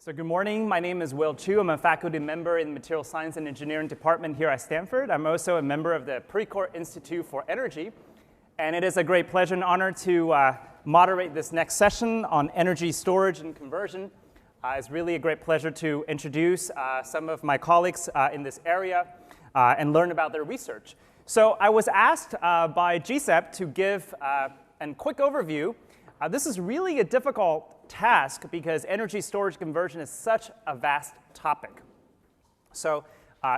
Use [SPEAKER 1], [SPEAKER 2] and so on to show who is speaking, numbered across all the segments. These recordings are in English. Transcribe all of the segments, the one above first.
[SPEAKER 1] So good morning. My name is Will Chu. I'm a faculty member in the Material Science and Engineering Department here at Stanford. I'm also a member of the Precourt Institute for Energy. And it is a great pleasure and honor to moderate this next session on energy storage and conversion. It's really a great pleasure to introduce some of my colleagues in this area and learn about their research. So I was asked by GCEP to give a quick overview. This is really a difficult task because energy storage conversion is such a vast topic. So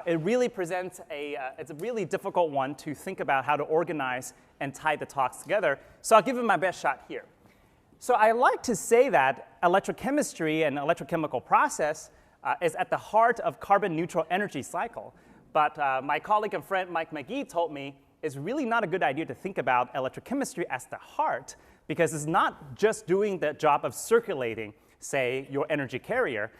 [SPEAKER 1] it really presents it's a really difficult one to think about how to organize and tie the talks together. So I'll give it my best shot here. So I like to say that electrochemistry and electrochemical process is at the heart of carbon neutral energy cycle. But my colleague and friend Mike McGee told me it's really not a good idea to think about electrochemistry as the heart, because it's not just doing the job of circulating, say, your energy carrier.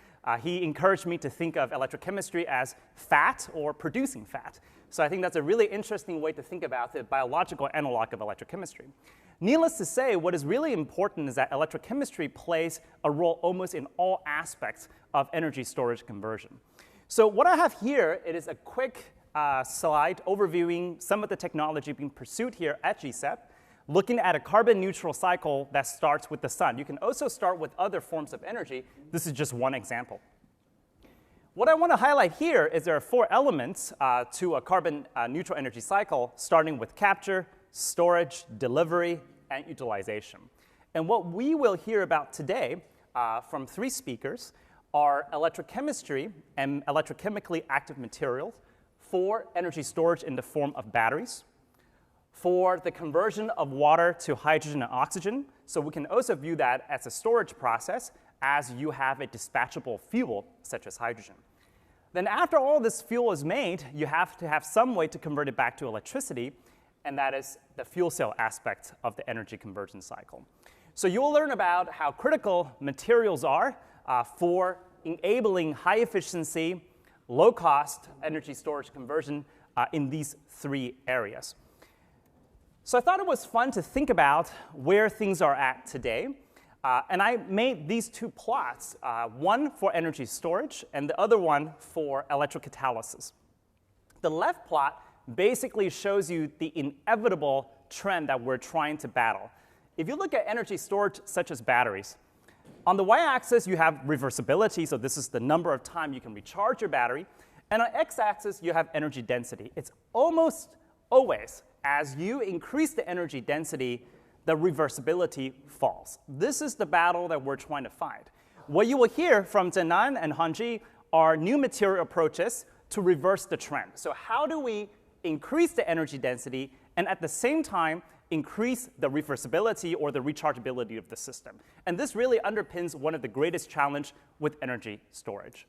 [SPEAKER 1] He encouraged me to think of electrochemistry as fat or producing fat. So I think that's a really interesting way to think about the biological analog of electrochemistry. Needless to say, what is really important is that electrochemistry plays a role almost in all aspects of energy storage conversion. So what I have here, it is a quick slide overviewing some of the technology being pursued here at GCEP, looking at a carbon neutral cycle that starts with the sun. You can also start with other forms of energy. This is just one example. What I want to highlight here is there are 4 elements to a carbon neutral energy cycle, starting with capture, storage, delivery, and utilization. And what we will hear about today from 3 speakers are electrochemistry and electrochemically active materials for energy storage in the form of batteries, for the conversion of water to hydrogen and oxygen. So we can also view that as a storage process as you have a dispatchable fuel, such as hydrogen. Then after all this fuel is made, you have to have some way to convert it back to electricity, and that is the fuel cell aspect of the energy conversion cycle. So you'll learn about how critical materials are for enabling high efficiency, low cost energy storage conversion in these 3 areas. So I thought it was fun to think about where things are at today. And I made these 2 plots, one for energy storage and the other one for electrocatalysis. The left plot basically shows you the inevitable trend that we're trying to battle. If you look at energy storage such as batteries, on the y-axis you have reversibility, so this is the number of times you can recharge your battery. And on x-axis you have energy density. It's almost always, as you increase the energy density, the reversibility falls. This is the battle that we're trying to fight. What you will hear from Zhenan and Hongjie are new material approaches to reverse the trend. So how do we increase the energy density and at the same time increase the reversibility or the rechargeability of the system? And this really underpins one of the greatest challenges with energy storage.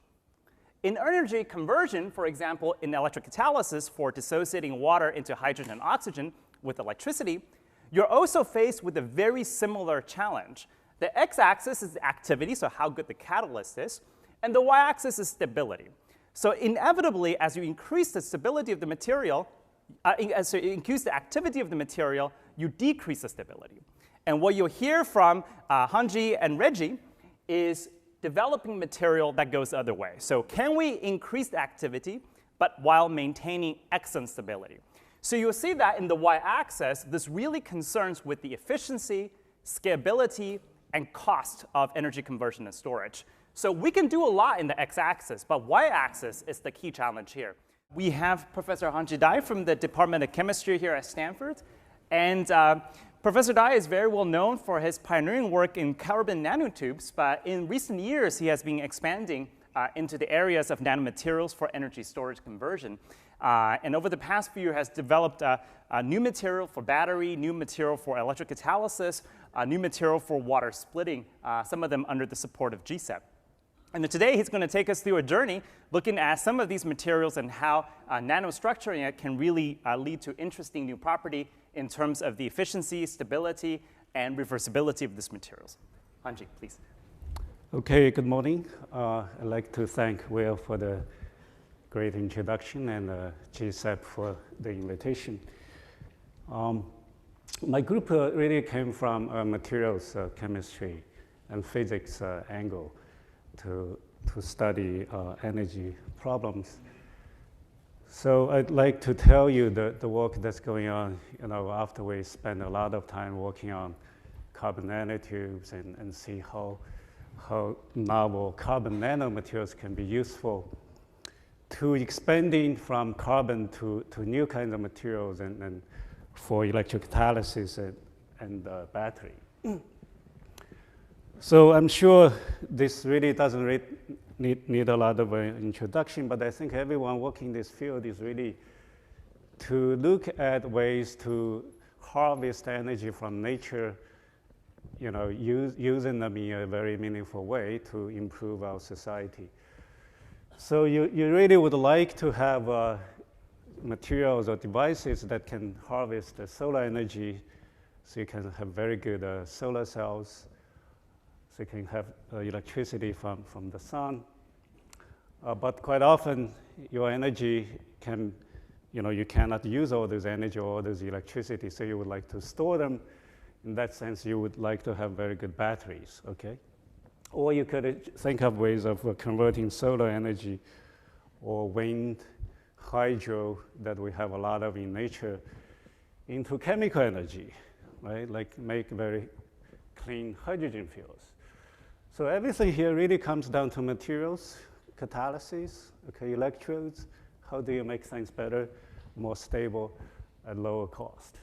[SPEAKER 1] In energy conversion, for example, in electrocatalysis for dissociating water into hydrogen and oxygen with electricity, you're also faced with a very similar challenge. The x-axis is the activity, so how good the catalyst is, and the y-axis is stability. So inevitably, as you increase the stability of the material, as you increase the activity of the material, you decrease the stability. And what you'll hear from Hongjie and Reggie is developing material that goes the other way. So can we increase the activity, but while maintaining excellent stability? So you'll see that in the y-axis, this really concerns with the efficiency, scalability, and cost of energy conversion and storage. So we can do a lot in the x-axis, but y-axis is the key challenge here. We have Professor Hongjie Dai from the Department of Chemistry here at Stanford. And Professor Dai is very well known for his pioneering work in carbon nanotubes, but in recent years he has been expanding into the areas of nanomaterials for energy storage conversion. And over the past few years has developed a new material for battery, new material for electrocatalysis, new material for water splitting, some of them under the support of GCEP. And today he's going to take us through a journey looking at some of these materials and how nanostructuring it can really lead to interesting new property in terms of the efficiency, stability, and reversibility of these materials. Hongjie, please.
[SPEAKER 2] Okay, good morning. I'd like to thank Will for the great introduction and GCEP for the invitation. My group really came from materials chemistry and physics angle. to study energy problems. So I'd like to tell you the work that's going on, after we spend a lot of time working on carbon nanotubes and see how novel carbon nanomaterials can be useful to expanding from carbon to new kinds of materials and for electrocatalysis and battery. So I'm sure this really doesn't need a lot of introduction, but I think everyone working in this field is really to look at ways to harvest energy from nature, using them in a very meaningful way to improve our society. So you really would like to have materials or devices that can harvest the solar energy, so you can have very good solar cells, so you can have electricity from the sun. But quite often, your energy can, you cannot use all this energy or all this electricity, so you would like to store them. In that sense, you would like to have very good batteries, okay? Or you could think of ways of converting solar energy or wind, hydro, that we have a lot of in nature, into chemical energy, right? Like make very clean hydrogen fuels. So everything here really comes down to materials, catalysis, okay, electrodes. How do you make things better, more stable, at lower cost?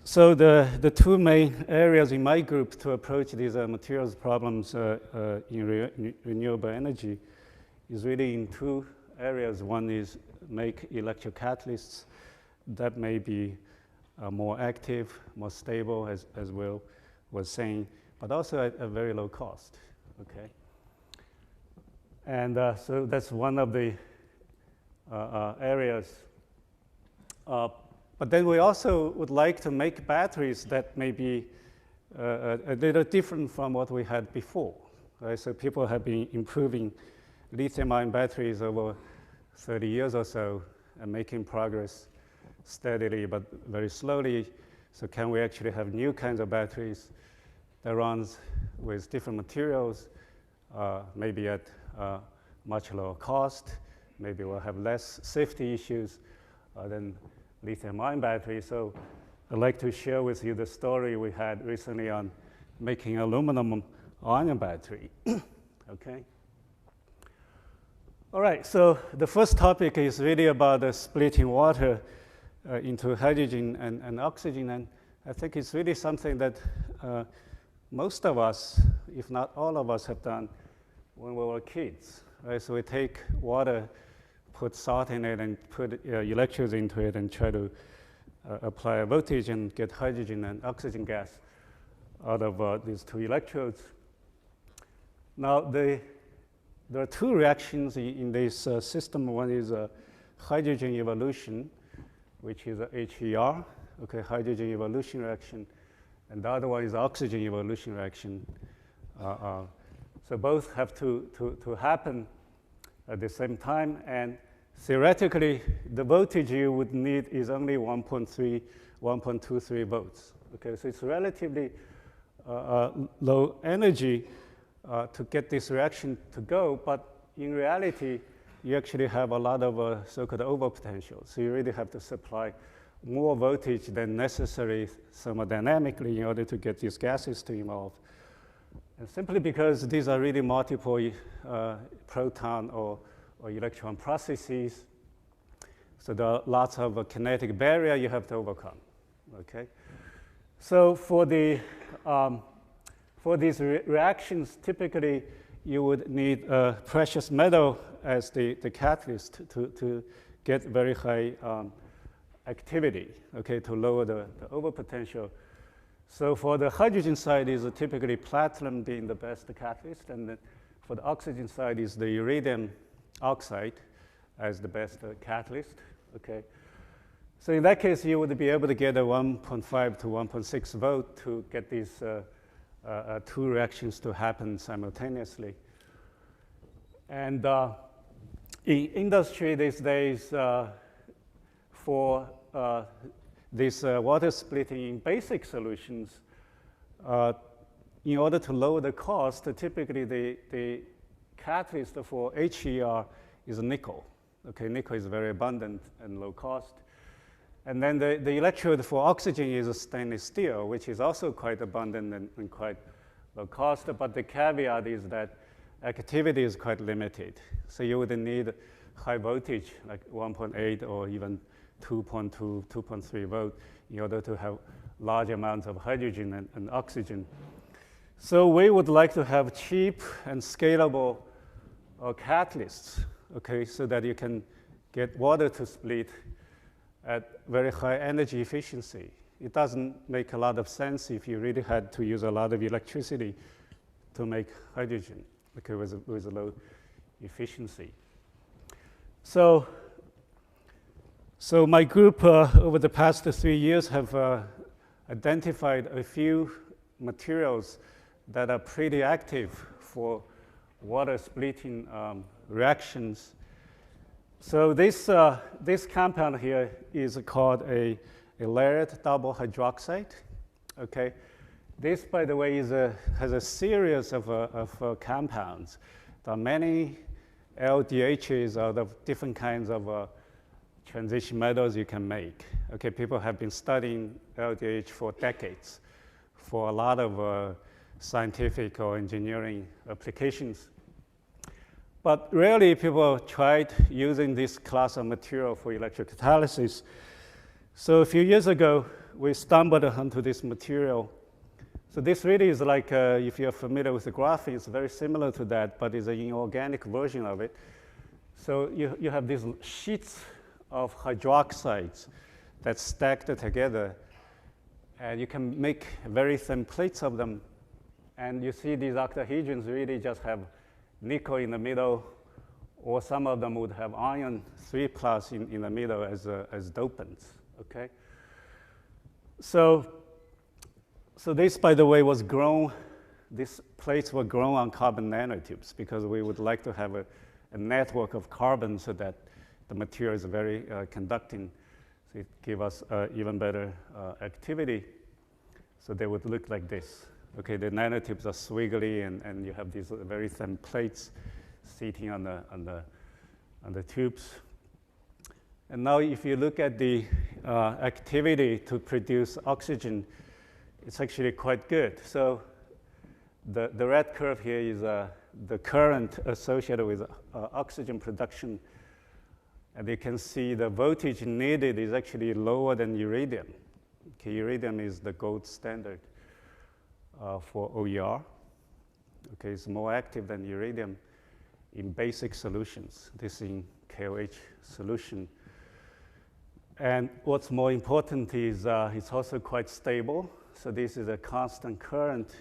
[SPEAKER 2] So the two main areas in my group to approach these materials problems in renewable energy is really in two areas. One is make electrocatalysts that may be more active, more stable, as Will was saying, but also at a very low cost, okay? And so that's one of the areas. But then we also would like to make batteries that may be a little different from what we had before, right? So people have been improving lithium-ion batteries over 30 years or so and making progress steadily but very slowly. So can we actually have new kinds of batteries that runs with different materials, maybe at much lower cost, maybe we'll have less safety issues than lithium-ion batteries. So I'd like to share with you the story we had recently on making aluminum-ion battery, okay? All right, so the first topic is really about splitting water into hydrogen and oxygen, and I think it's really something that most of us, if not all of us, have done when we were kids, right? So we take water, put salt in it, and put electrodes into it, and try to apply a voltage and get hydrogen and oxygen gas out of these two electrodes. Now, there are two reactions in this system. One is hydrogen evolution, which is HER, okay, hydrogen evolution reaction, and the other one is oxygen evolution reaction. So both have to happen at the same time, and theoretically, the voltage you would need is only 1.23 volts. Okay, so it's relatively low energy to get this reaction to go, but in reality, you actually have a lot of so-called overpotential. So you really have to supply more voltage than necessary thermodynamically in order to get these gases to evolve. And simply because these are really multiple proton or electron processes, so there are lots of kinetic barrier you have to overcome, okay? So for these reactions, typically you would need precious metal as the catalyst to get very high activity, okay, to lower the overpotential. So for the hydrogen side is typically platinum being the best catalyst, and then for the oxygen side is the iridium oxide as the best catalyst, okay? So in that case, you would be able to get a 1.5 to 1.6 volt to get these two reactions to happen simultaneously. And in industry these days, for this water splitting in basic solutions, in order to lower the cost, typically the catalyst for HER is nickel. Okay, nickel is very abundant and low cost. And then the electrode for oxygen is a stainless steel, which is also quite abundant and quite low cost. But the caveat is that activity is quite limited. So you would need high voltage, like 1.8 or even 2.2, 2.3 volt, in order to have large amounts of hydrogen and oxygen. So we would like to have cheap and scalable catalysts, okay, so that you can get water to split at very high energy efficiency. It doesn't make a lot of sense if you really had to use a lot of electricity to make hydrogen, okay, with a low efficiency. So my group over the past 3 years have identified a few materials that are pretty active for water splitting reactions. So this compound here is called a layered double hydroxide. Okay, this, by the way, has a series of compounds. There are many LDHs out of different kinds of transition metals you can make. Okay, people have been studying LDH for decades for a lot of scientific or engineering applications. But rarely people tried using this class of material for electrocatalysis. So a few years ago, we stumbled onto this material. So this really is like, if you're familiar with the graphene, it's very similar to that, but it's an inorganic version of it. So you have these sheets of hydroxides that's stacked together, and you can make very thin plates of them. And you see these octahedrons really just have nickel in the middle, or some of them would have iron 3+ in the middle as dopants, okay? So this, by the way, was grown, these plates were grown on carbon nanotubes because we would like to have a network of carbon so that the material is very conducting, so it gives us even better activity. So they would look like this. Okay, the nanotubes are swiggly, and you have these very thin plates sitting on the tubes. And now if you look at the activity to produce oxygen, it's actually quite good. So the red curve here is the current associated with oxygen production. And you can see the voltage needed is actually lower than uridium. Okay, uridium is the gold standard for OER. Okay, it's more active than uridium in basic solutions. This in KOH solution. And what's more important is it's also quite stable. So this is a constant current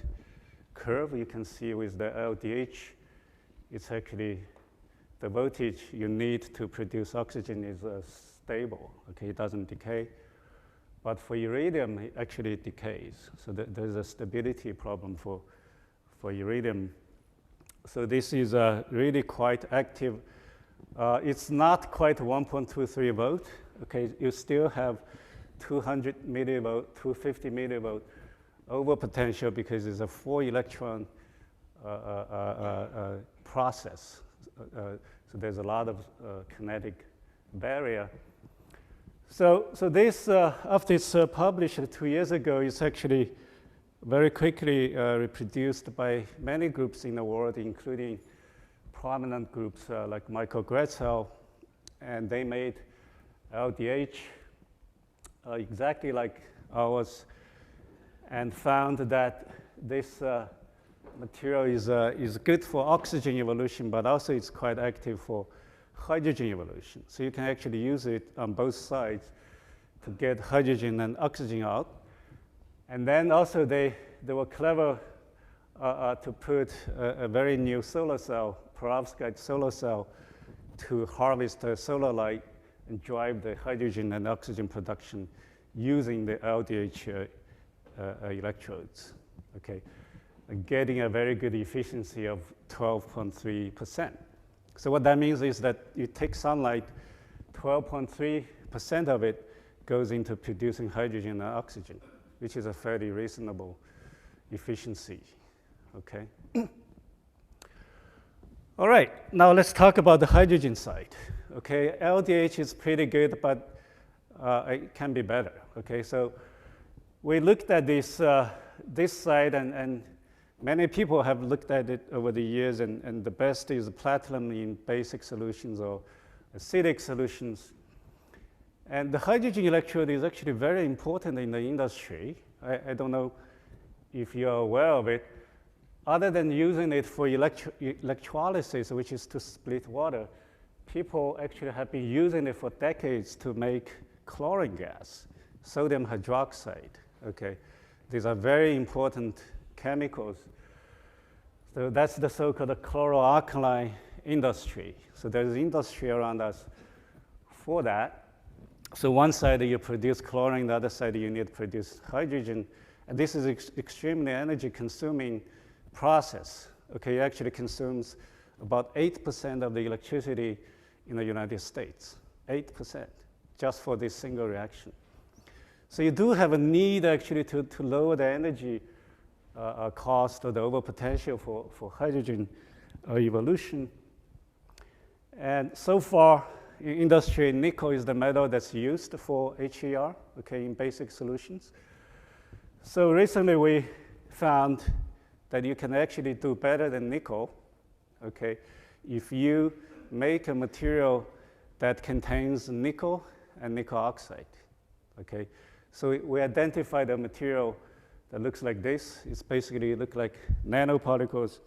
[SPEAKER 2] curve. You can see with the LDH, it's actually the voltage you need to produce oxygen is stable. Okay, it doesn't decay. But for iridium, it actually decays. So there's a stability problem for iridium. So this is really quite active. It's not quite 1.23 volt. Okay, you still have 200 millivolt, 250 millivolt over potential because it's a 4-electron process. So there's a lot of kinetic barrier. So this, after it's published 2 years ago, it's actually very quickly reproduced by many groups in the world, including prominent groups like Michael Gretzel, and they made LDH exactly like ours, and found that this material is good for oxygen evolution, but also it's quite active for hydrogen evolution. So you can actually use it on both sides to get hydrogen and oxygen out. And then also they were clever to put a very new solar cell, perovskite solar cell, to harvest the solar light and drive the hydrogen and oxygen production using the LDH electrodes, okay? Getting a very good efficiency of 12.3%. So what that means is that you take sunlight, 12.3% of it goes into producing hydrogen and oxygen, which is a fairly reasonable efficiency. okay? All right, now let's talk about the hydrogen side, okay? LDH is pretty good, but it can be better, okay? So we looked at this, this side, and many people have looked at it over the years, and the best is platinum in basic solutions or acidic solutions. And the hydrogen electrode is actually very important in the industry. I don't know if you're aware of it. Other than using it for electrolysis, which is to split water, people actually have been using it for decades to make chlorine gas, sodium hydroxide, okay? These are very important chemicals. So that's the so-called chloroalkali industry. So there's industry around us for that. So one side you produce chlorine, the other side you need to produce hydrogen. And this is extremely energy consuming process. Okay, it actually consumes about 8% of the electricity in the United States, 8%, just for this single reaction. So you do have a need actually to lower the energy cost or the overpotential for hydrogen evolution. And so far, in industry, nickel is the metal that's used for HER, okay, in basic solutions. So recently we found that you can actually do better than nickel, okay, if you make a material that contains nickel and nickel oxide, okay. So we identified a material that looks like this. It's basically look like nanoparticles,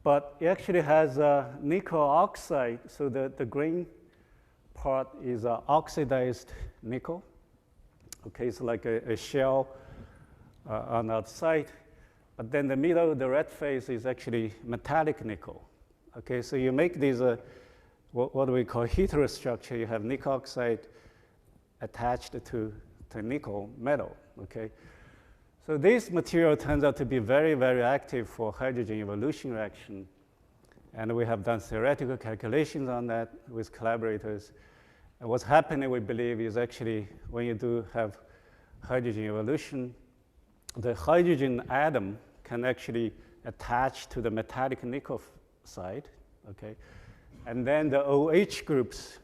[SPEAKER 2] but it actually has nickel oxide. So the green part is oxidized nickel. Okay, it's like a shell on the outside. But then the middle, the red phase is actually metallic nickel. Okay, so you make these, what we call heterostructure. You have nickel oxide attached to nickel metal, okay? So this material turns out to be very, very active for hydrogen evolution reaction. And we have done theoretical calculations on that with collaborators. And what's happening, we believe, is actually when you do have hydrogen evolution, the hydrogen atom can actually attach to the metallic nickel side, okay? And then the OH groups,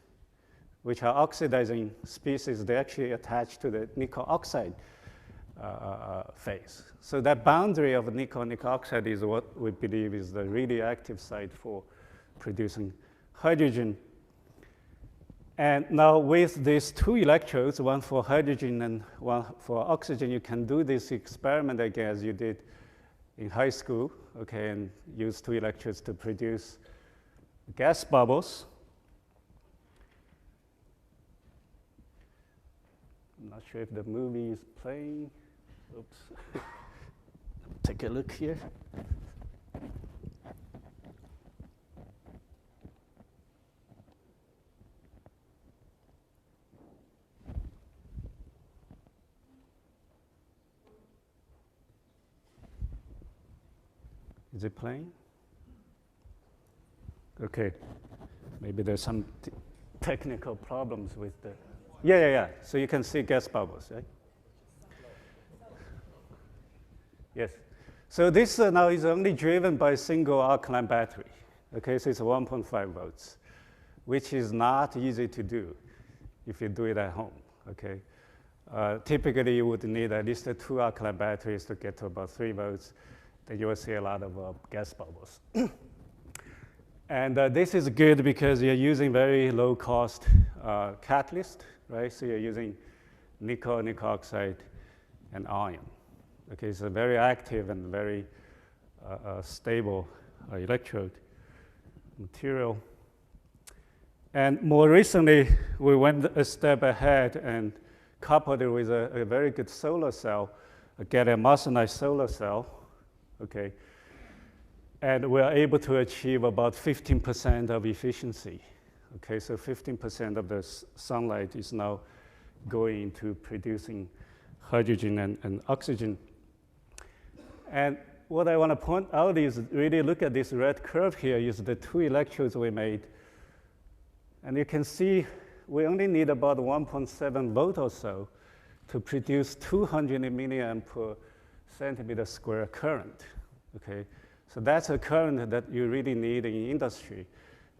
[SPEAKER 2] which are oxidizing species, they actually attach to the nickel oxide phase. So that boundary of nickel oxide is what we believe is the really active site for producing hydrogen. And now with these two electrodes, one for hydrogen and one for oxygen, you can do this experiment again as you did in high school, okay, and use two electrodes to produce gas bubbles. I'm not sure if the movie is playing. Oops. Take a look here. Is it playing? Okay. Maybe there's some technical problems with the... Yeah. So you can see gas bubbles, right? Yes. So this now is only driven by a single alkaline battery. Okay, so it's 1.5 volts, which is not easy to do if you do it at home, okay? Typically, you would need at least 2 alkaline batteries to get to about 3 volts. Then you will see a lot of gas bubbles. And this is good because you're using very low-cost catalyst, right? So you're using nickel oxide, and iron. Okay, it's a very active and very stable electrode material. And more recently, we went a step ahead and coupled it with a very good solar cell, a gallium arsenide solar cell, okay? And we're able to achieve about 15% of efficiency. Okay, so 15% of the sunlight is now going into producing hydrogen and oxygen. And what I want to point out is really look at this red curve here is the 2 electrodes we made. And you can see we only need about 1.7 volt or so to produce 200 milliamp per centimeter square current. okay? So that's a current that you really need in industry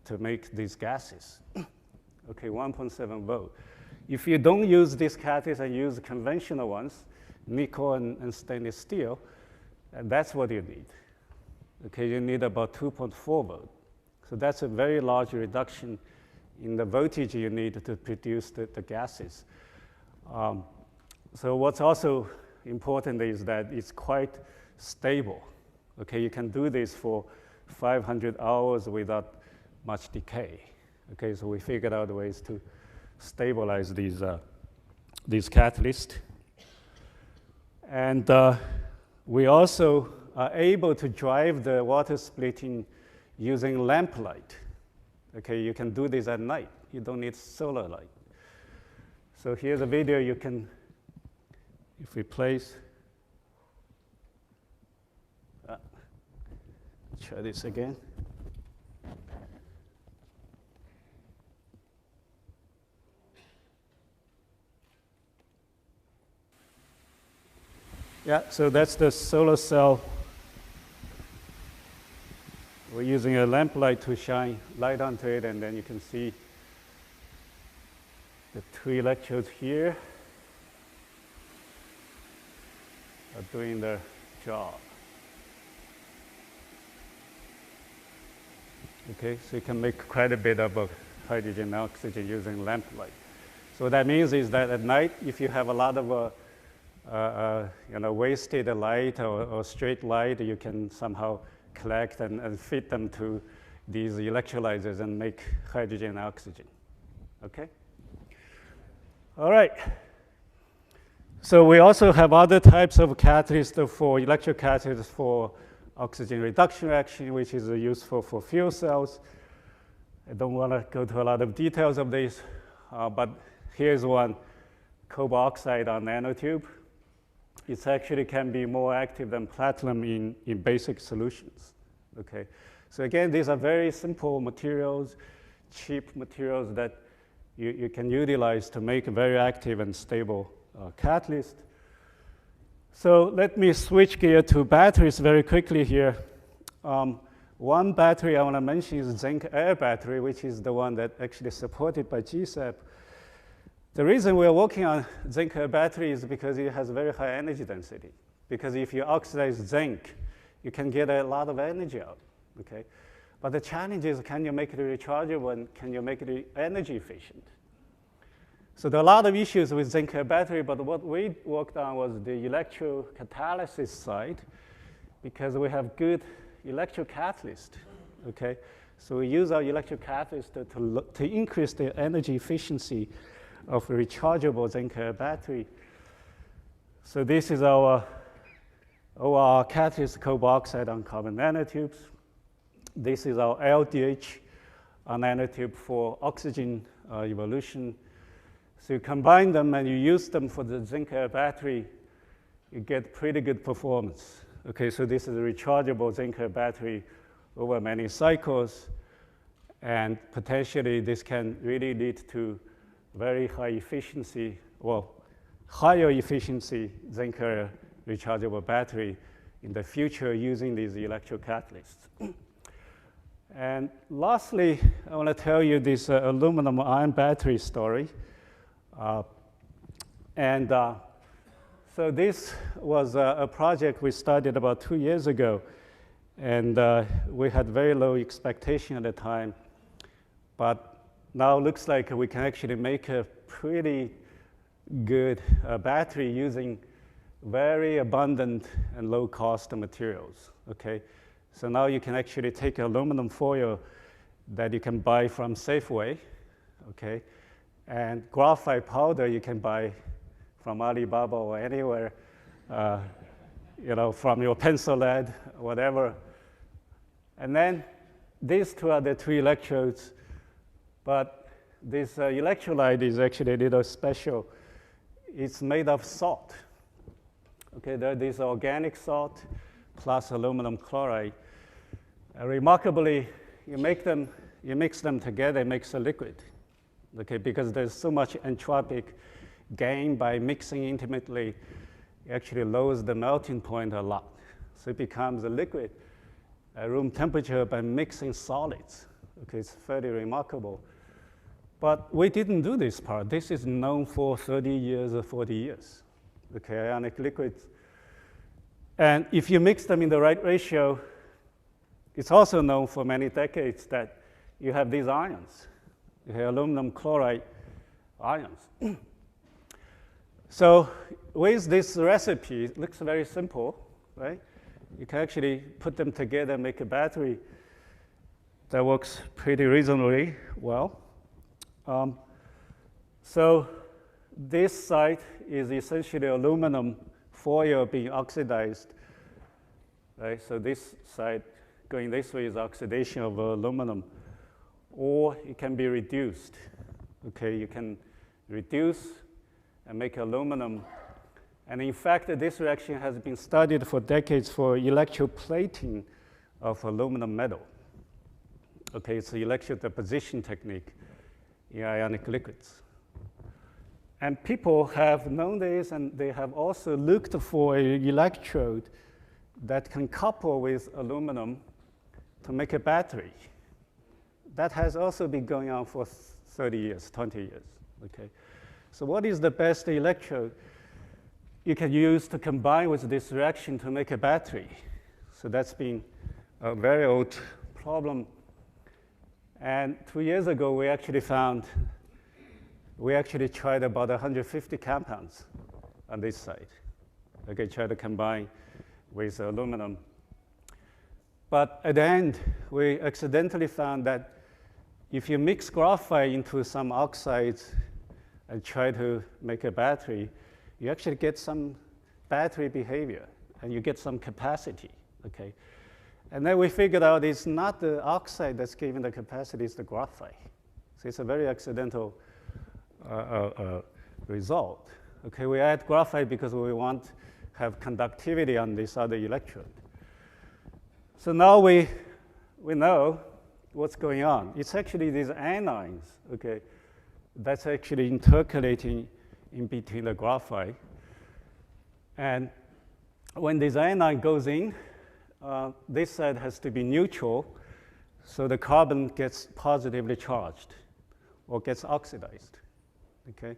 [SPEAKER 2] to make these gases, okay, 1.7 volt. If you don't use this catalyst and use conventional ones, nickel and stainless steel, that's what you need. Okay, you need about 2.4 volt. So that's a very large reduction in the voltage you need to produce the gases. So what's also important is that it's quite stable. Okay, you can do this for 500 hours without much decay. Okay, so we figured out ways to stabilize these catalysts. And we also are able to drive the water splitting using lamplight. Okay, you can do this at night. You don't need solar light. So here's a video you can, if we place, try this again. Yeah, so that's the solar cell. We're using a lamplight to shine light onto it, and then you can see the two electrodes here are doing their job. Okay, so you can make quite a bit of hydrogen and oxygen using lamplight. So what that means is that at night, if you have a lot of wasted light or straight light, you can somehow collect and feed them to these electrolyzers and make hydrogen and oxygen. Okay? All right. So we also have other types of catalysts for electrocatalysts for oxygen reduction reaction, which is useful for fuel cells. I don't want to go to a lot of details of this, but here's one, cobalt oxide on nanotube. It actually can be more active than platinum in basic solutions. Okay, so again, these are very simple materials, cheap materials that you can utilize to make a very active and stable catalyst. So let me switch gear to batteries very quickly here. One battery I want to mention is zinc air battery, which is the one that actually supported by GCEP. The reason we're working on zinc air battery is because it has very high energy density. Because if you oxidize zinc, you can get a lot of energy out, okay? But the challenge is, can you make it rechargeable and can you make it energy efficient? So there are a lot of issues with zinc air battery, but what we worked on was the electrocatalysis side, because we have good electrocatalyst, okay? So we use our electrocatalyst to increase the energy efficiency of a rechargeable zinc air battery. So this is our catalyst cobalt oxide on carbon nanotubes. This is our LDH nanotube for oxygen evolution. So you combine them and you use them for the zinc air battery, you get pretty good performance. Okay, so this is a rechargeable zinc air battery over many cycles, and potentially this can really lead to very high efficiency, well, higher efficiency zinc air rechargeable battery in the future using these electrocatalysts. And lastly, I want to tell you this aluminum ion battery story. So this was a project we started about 2 years ago, and we had very low expectation at the time, but now it looks like we can actually make a pretty good battery using very abundant and low-cost materials, okay? So now you can actually take aluminum foil that you can buy from Safeway, okay? And graphite powder you can buy from Alibaba or anywhere, from your pencil lead, whatever. And then these two are the two electrodes, but this electrolyte is actually a little special. It's made of salt. Okay, this organic salt plus aluminum chloride. Remarkably, you mix them together, it makes a liquid. Okay, because there's so much entropic gain by mixing intimately, it actually lowers the melting point a lot. So it becomes a liquid at room temperature by mixing solids. Okay, it's fairly remarkable. But we didn't do this part. This is known for 30 years or 40 years. Okay, ionic liquids. And if you mix them in the right ratio, it's also known for many decades that you have these ions. You have aluminum chloride ions. So with this recipe, it looks very simple, right? You can actually put them together and make a battery that works pretty reasonably well. So this side is essentially aluminum foil being oxidized, right? So this side going this way is oxidation of aluminum, or it can be reduced. Okay, you can reduce and make aluminum. And in fact, this reaction has been studied for decades for electroplating of aluminum metal. Okay, it's an electrodeposition technique in ionic liquids. And people have known this, and they have also looked for an electrode that can couple with aluminum to make a battery. That has also been going on for 30 years, 20 years. Okay, so what is the best electrode you can use to combine with this reaction to make a battery? So that's been a very old problem. And 2 years ago, we actually tried about 150 compounds on this side. Okay, try to combine with aluminum. But at the end, we accidentally found that if you mix graphite into some oxides and try to make a battery, you actually get some battery behavior, and you get some capacity. Okay. And then we figured out it's not the oxide that's giving the capacity, it's the graphite. So it's a very accidental result. Okay, we add graphite because we want to have conductivity on this other electrode. So now we know what's going on. It's actually these anions, okay, that's actually intercalating in between the graphite. And when this anion goes in, this side has to be neutral, so the carbon gets positively charged or gets oxidized. Okay?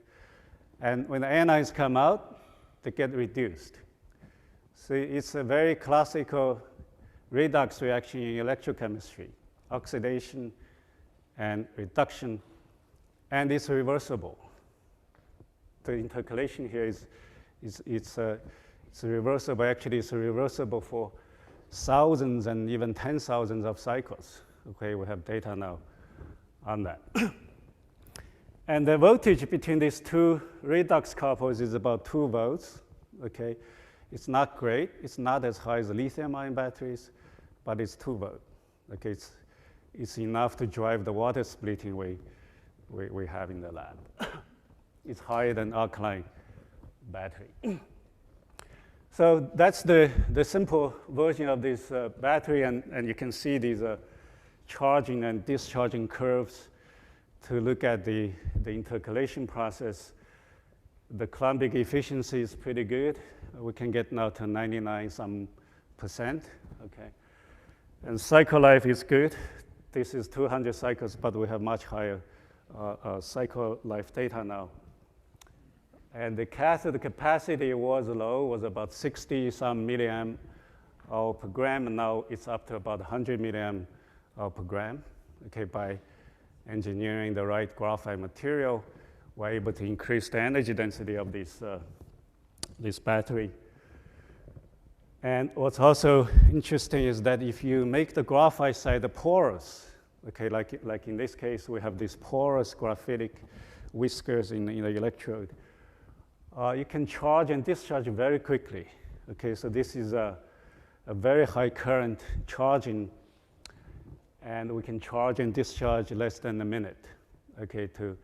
[SPEAKER 2] And when the anions come out, they get reduced. So it's a very classical redox reaction in electrochemistry, oxidation and reduction, and it's reversible. The intercalation here is reversible. Actually, it's reversible for thousands and even 10,000s of cycles. Okay, we have data now on that. And the voltage between these two redox couples is about 2 volts. Okay, it's not great. It's not as high as lithium-ion batteries, but it's 2 volts. Okay, it's enough to drive the water splitting we have in the lab. It's higher than alkaline battery. So that's the simple version of this battery, and you can see these charging and discharging curves to look at the intercalation process. The Coulombic efficiency is pretty good. We can get now to 99% okay. And cycle life is good. This is 200 cycles, but we have much higher cycle life data now. And the cathode capacity was low, was about 60-some milliamp hour per gram, and now it's up to about 100 milliamp hour per gram. Okay, by engineering the right graphite material, we're able to increase the energy density of this battery. And what's also interesting is that if you make the graphite side porous, okay, like in this case, we have these porous graphitic whiskers in the electrode. You can charge and discharge very quickly. Okay, so this is a very high current charging, and we can charge and discharge less than a minute. Okay, to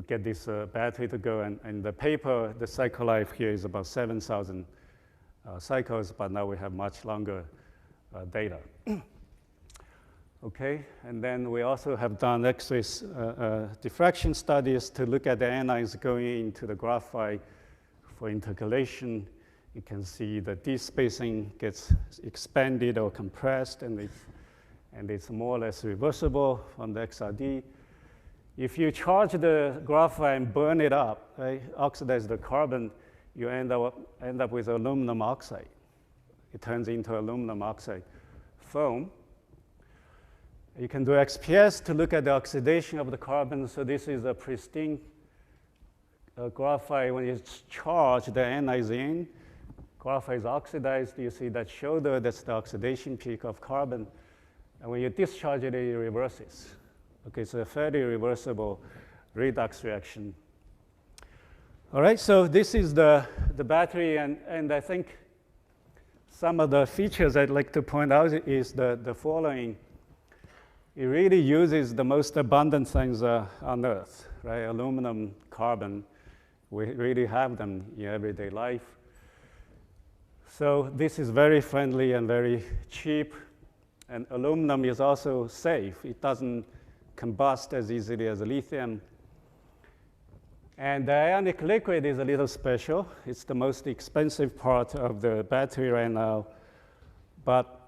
[SPEAKER 2] get this battery to go. And the paper, the cycle life here is about 7,000 cycles, but now we have much longer data. Okay, and then we also have done X-ray diffraction studies to look at the anions going into the graphite for intercalation You can see the D-spacing gets expanded or compressed, and it's more or less reversible from the XRD. If you charge the graphite and burn it up, right, oxidize the carbon, you end up with aluminum oxide. It turns into aluminum oxide foam. You can do XPS to look at the oxidation of the carbon. So this is a pristine graphite. When it's charged, the N is in. Graphite is oxidized. You see that shoulder, that's the oxidation peak of carbon. And when you discharge it, it reverses. Okay, so a fairly reversible redox reaction. All right, so this is the battery, and I think some of the features I'd like to point out is the following. It really uses the most abundant things on Earth, right? Aluminum, carbon, we really have them in everyday life. So this is very friendly and very cheap, and aluminum is also safe. It doesn't combust as easily as lithium. And the ionic liquid is a little special. It's the most expensive part of the battery right now. But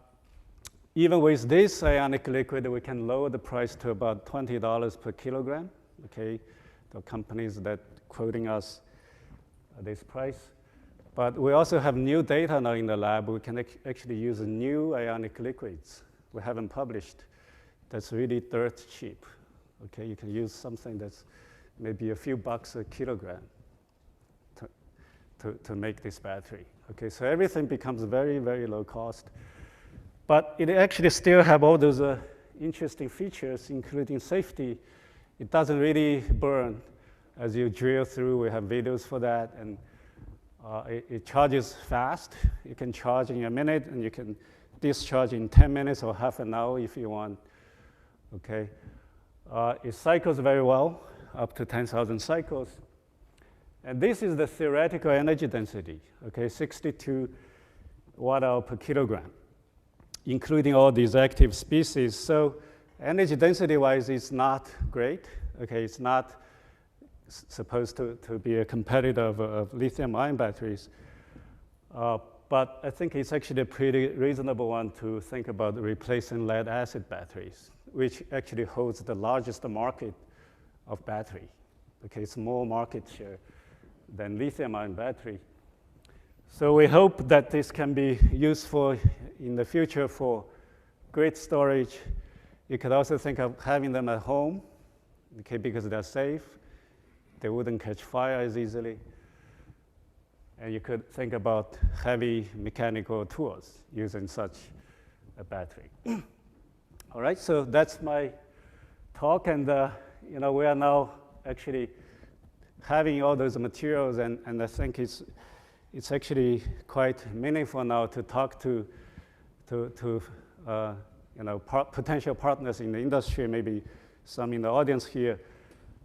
[SPEAKER 2] even with this ionic liquid, we can lower the price to about $20 per kilogram. Okay, the companies that quoting us this price. But we also have new data now in the lab. We can actually use new ionic liquids we haven't published. That's really dirt cheap. Okay, you can use something that's maybe a few bucks a kilogram to make this battery. Okay, so everything becomes very, very low cost. But it actually still have all those interesting features, including safety. It doesn't really burn as you drill through. We have videos for that, and it charges fast. You can charge in a minute, and you can discharge in 10 minutes or half an hour if you want. Okay, it cycles very well, up to 10,000 cycles. And this is the theoretical energy density, okay, 62 watt-hour per kilogram, including all these active species. So energy density-wise, it's not great. Okay, it's not supposed to be a competitor of lithium-ion batteries. But I think it's actually a pretty reasonable one to think about replacing lead-acid batteries, which actually holds the largest market of battery. Okay, it's more market share than lithium-ion battery. So we hope that this can be useful in the future for grid storage. You could also think of having them at home, okay, because they're safe. They wouldn't catch fire as easily. And you could think about heavy mechanical tools using such a battery. All right, so that's my talk, and we are now actually having all those materials, and I think it's actually quite meaningful now to talk to potential partners in the industry, maybe some in the audience here.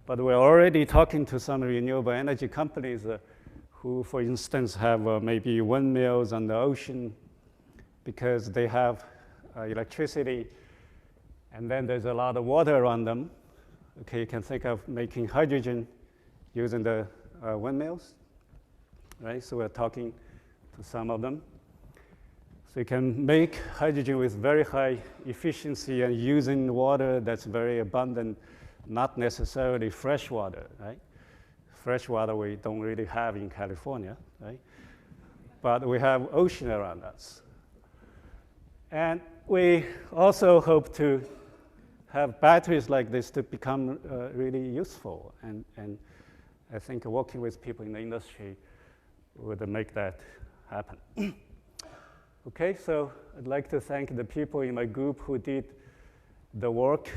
[SPEAKER 2] But we're already talking to some renewable energy companies who, for instance, have maybe windmills on the ocean because they have electricity, and then there's a lot of water around them. Okay, you can think of making hydrogen using the windmills, right? So we're talking to some of them. So you can make hydrogen with very high efficiency and using water that's very abundant, not necessarily fresh water, right? Fresh water we don't really have in California, right? But we have ocean around us. And we also hope to have batteries like this to become really useful. And I think working with people in the industry would make that happen. Okay, so I'd like to thank the people in my group who did the work,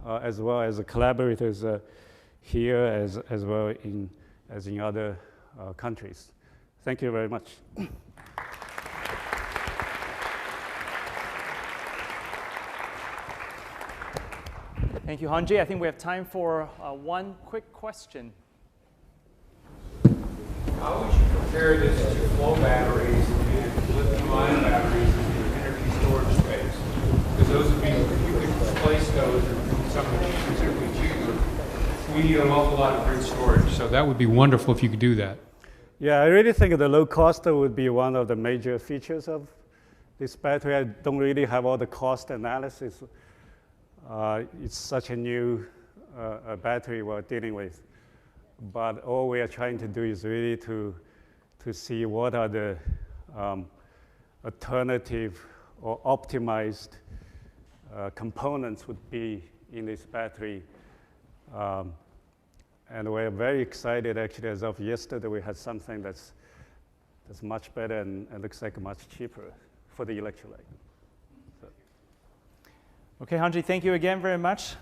[SPEAKER 2] as well as the collaborators here, as well as in other countries. Thank you very much.
[SPEAKER 1] Thank you, Hongjie. I think we have time for one quick question.
[SPEAKER 3] How would you compare this to flow batteries and lithium-ion batteries in the energy storage space? Because those would be, if you could replace those or do something considerably cheaper, we need an awful lot of grid storage. So that would be wonderful if you could do that.
[SPEAKER 2] Yeah, I really think the low cost would be one of the major features of this battery. I don't really have all the cost analysis. It's such a new battery we're dealing with. But all we are trying to do is really to see what are the alternative or optimized components would be in this battery. And we're very excited, actually, as of yesterday, we had something that's much better and looks like much cheaper for the electrolyte. So.
[SPEAKER 1] Okay, Hongjie, thank you again very much.